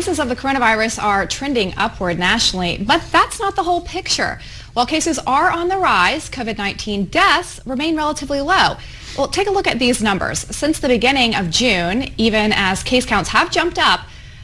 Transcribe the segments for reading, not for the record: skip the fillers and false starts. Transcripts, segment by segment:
cases of the coronavirus are trending upward nationally, but that's not the whole picture. While cases are on the rise, COVID-19 deaths remain relatively low. Well, take a look at these numbers. Since the beginning of June, even as case counts have jumped up,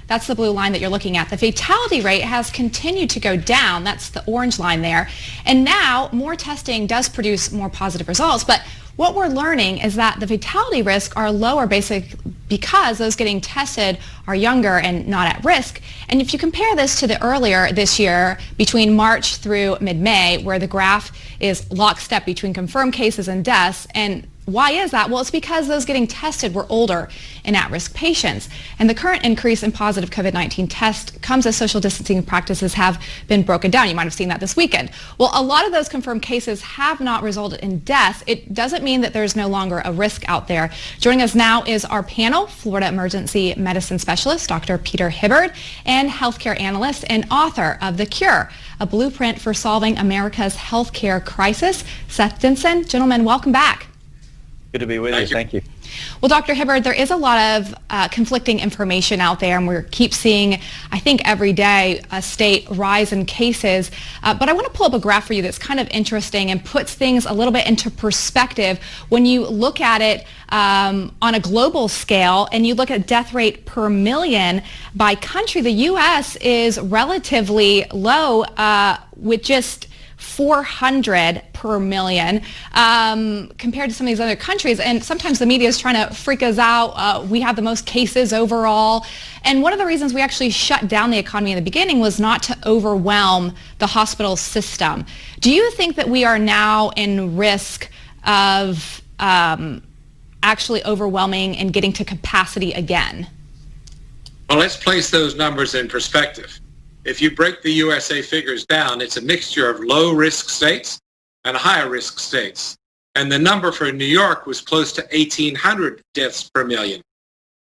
that's the blue line that you're looking at. The fatality rate has continued to go down. That's the orange line there. And now more testing does produce more positive results. But what we're learning is that the fatality risks are lower because those getting tested are younger and not at risk. And if you compare this to the earlier this year, between March through mid-May, where the graph is lockstep between confirmed cases and deaths, and why is that? Well, it's because those getting tested were older and at-risk patients. And the current increase in positive COVID-19 tests comes as social distancing practices have been broken down. You might have seen that this weekend. Well, a lot of those confirmed cases have not resulted in deaths. It doesn't mean that there's no longer a risk out there. Joining us now is our panel, Florida emergency medicine specialist, Dr. Peter Hibberd, and healthcare analyst and author of The Cure, a blueprint for solving America's healthcare crisis, Seth Denson. Gentlemen, welcome back. Good to be with you. Thank you. Well, Dr. Hibberd, there is a lot of conflicting information out there, and we keep seeing, I think, every day a state rise in cases. But I want to pull up a graph for you that's kind of interesting and puts things a little bit into perspective when you look at it on a global scale and you look at death rate per million by country. The U.S. is relatively low with just 400 per million compared to some of these other countries. And sometimes the media is trying to freak us out. We have the most cases overall. And one of the reasons we actually shut down the economy in the beginning was not to overwhelm the hospital system. Do you think that we are now in risk of actually overwhelming and getting to capacity again? Well, let's place those numbers in perspective. If you break the USA figures down, it's a mixture of low-risk states and higher-risk states. And the number for New York was close to 1,800 deaths per million.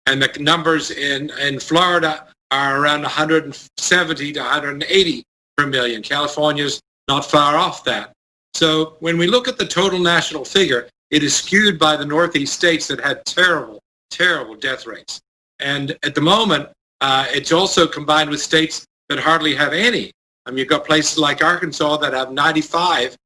And the numbers in Florida are around 170 to 180 per million. California's not far off that. So when we look at the total national figure, it is skewed by the Northeast states that had terrible, terrible death rates. And at the moment, it's also combined with states that hardly have any. You've got places like Arkansas that have 95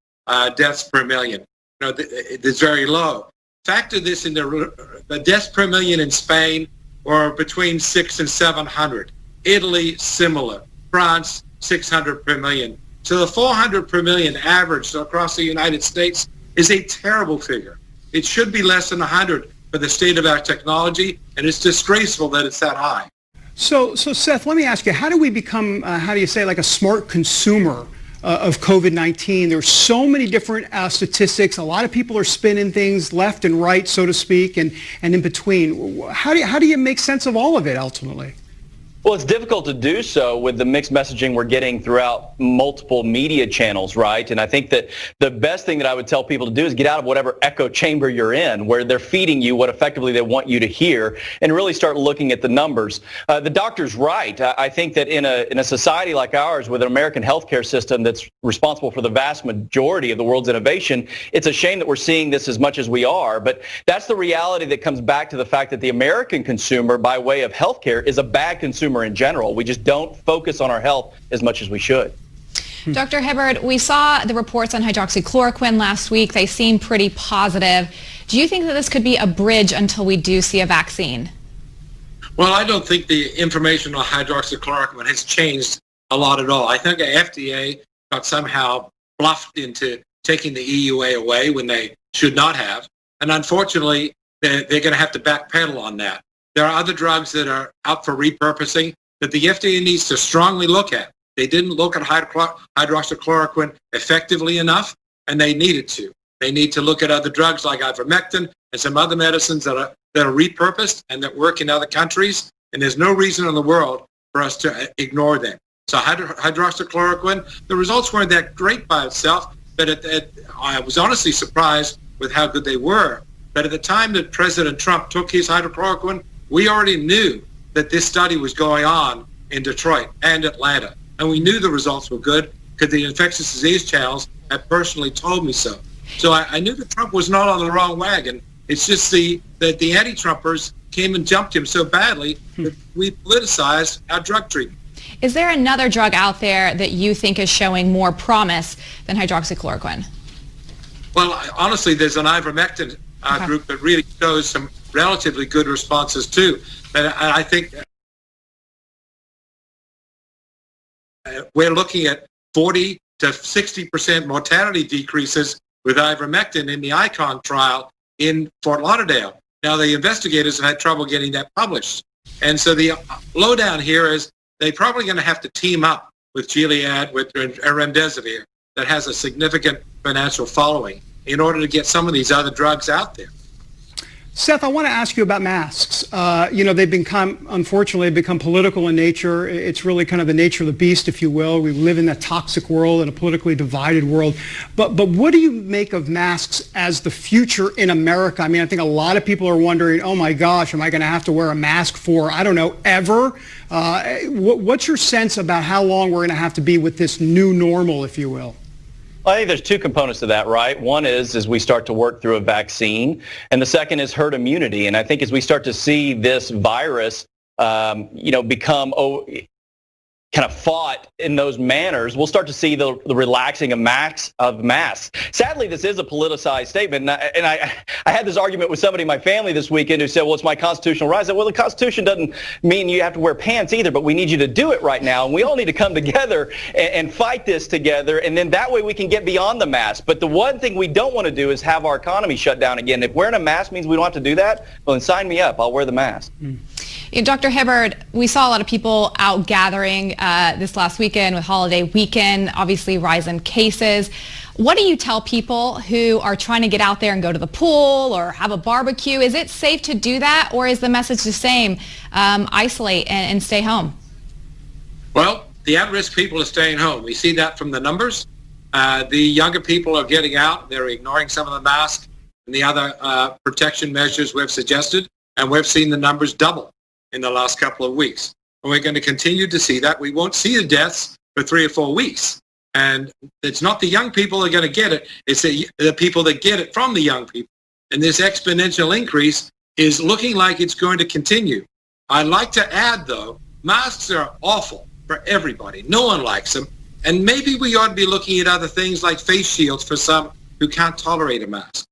deaths per million. It's very low. Factor this into the deaths per million in Spain or between 600 and 700. Italy, similar. France, 600 per million. So the 400 per million average across the United States is a terrible figure. It should be less than 100 for the state of our technology, and it's disgraceful that it's that high. So Seth, let me ask you, how do we become, like a smart consumer of COVID-19? There's so many different statistics. A lot of people are spinning things left and right, so to speak, and in between. How do you make sense of all of it ultimately? Well, it's difficult to do so with the mixed messaging we're getting throughout multiple media channels, right? And I think that the best thing that I would tell people to do is get out of whatever echo chamber you're in, where they're feeding you what effectively they want you to hear, and really start looking at the numbers. The doctor's right. I think that in a society like ours, with an American healthcare system that's responsible for the vast majority of the world's innovation, it's a shame that we're seeing this as much as we are. But that's the reality that comes back to the fact that the American consumer, by way of healthcare, is a bad consumer in general. We just don't focus on our health as much as we should. Dr. Hibberd, we saw the reports on hydroxychloroquine last week. They seem pretty positive. Do you think that this could be a bridge until we do see a vaccine? Well, I don't think the information on hydroxychloroquine has changed a lot at all. I think the FDA got somehow bluffed into taking the EUA away when they should not have. And unfortunately, they're going to have to backpedal on that. There are other drugs that are out for repurposing that the FDA needs to strongly look at. They didn't look at hydroxychloroquine effectively enough, and they needed to. They need to look at other drugs like ivermectin and some other medicines that are repurposed and that work in other countries, and there's no reason in the world for us to ignore them. So hydroxychloroquine, the results weren't that great by itself, but I was honestly surprised with how good they were. But at the time that President Trump took his hydroxychloroquine, we already knew that this study was going on in Detroit and Atlanta. And we knew the results were good because the infectious disease channels had personally told me so. So I knew that Trump was not on the wrong wagon. It's just that the anti-Trumpers came and jumped him so badly that we politicized our drug treatment. Is there another drug out there that you think is showing more promise than hydroxychloroquine? Well, honestly, there's an ivermectin group that really shows some relatively good responses too. And I think we're looking at 40 to 60% mortality decreases with ivermectin in the ICON trial in Fort Lauderdale. Now, the investigators have had trouble getting that published. And so the lowdown here is they're probably going to have to team up with Gilead, with remdesivir, that has a significant financial following in order to get some of these other drugs out there. Seth, I want to ask you about masks. They've unfortunately become political in nature. It's really kind of the nature of the beast, if you will. We live in a toxic world, in a politically divided world. But what do you make of masks as the future in America? I mean, I think a lot of people are wondering, oh my gosh, am I going to have to wear a mask for, I don't know, ever? What's your sense about how long we're going to have to be with this new normal, if you will? I think there's two components to that, right? One is as we start to work through a vaccine, and the second is herd immunity. And I think as we start to see this virus, become kind of fought in those manners, we'll start to see the relaxing of masks. Sadly, this is a politicized statement, and I had this argument with somebody in my family this weekend who said, well, it's my constitutional right. I said, well, the Constitution doesn't mean you have to wear pants either, but we need you to do it right now, and we all need to come together and fight this together, and then that way we can get beyond the mask. But the one thing we don't want to do is have our economy shut down again. If wearing a mask means we don't have to do that, well, then sign me up. I'll wear the mask. Dr. Hibberd, we saw a lot of people out gathering this last weekend with holiday weekend, obviously rise in cases. What do you tell people who are trying to get out there and go to the pool or have a barbecue? Is it safe to do that, or is the message the same? Isolate and stay home. Well, the at-risk people are staying home. We see that from the numbers. The younger people are getting out. They're ignoring some of the masks and the other protection measures we've suggested, and we've seen the numbers double in the last couple of weeks. And we're going to continue to see that. We won't see the deaths for 3 or 4 weeks. And it's not the young people that are going to get it. It's the people that get it from the young people. And this exponential increase is looking like it's going to continue. I'd like to add, though, masks are awful for everybody. No one likes them. And maybe we ought to be looking at other things like face shields for some who can't tolerate a mask.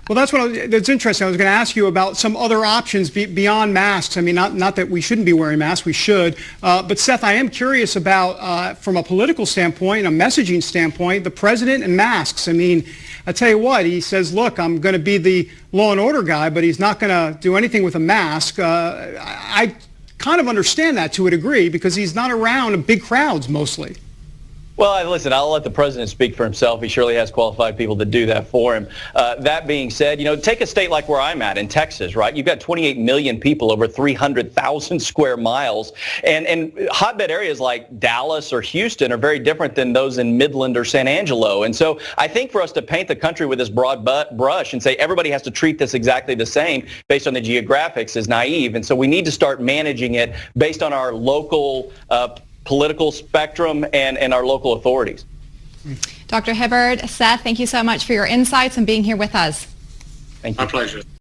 Well, that's interesting. I was going to ask you about some other options beyond masks. I mean, not that we shouldn't be wearing masks, we should. But Seth, I am curious about, from a political standpoint, a messaging standpoint, the president and masks. I mean, I tell you what, he says, look, I'm going to be the law and order guy, but he's not going to do anything with a mask. I kind of understand that to a degree because he's not around big crowds mostly. Well, listen, I'll let the president speak for himself. He surely has qualified people to do that for him. That being said, take a state like where I'm at in Texas, right? You've got 28 million people, over 300,000 square miles. And hotbed areas like Dallas or Houston are very different than those in Midland or San Angelo. And so I think for us to paint the country with this broad brush and say everybody has to treat this exactly the same based on the geographics is naive. And so we need to start managing it based on our local political spectrum and our local authorities. Dr. Hibberd, Seth, thank you so much for your insights and being here with us. Thank you. My pleasure.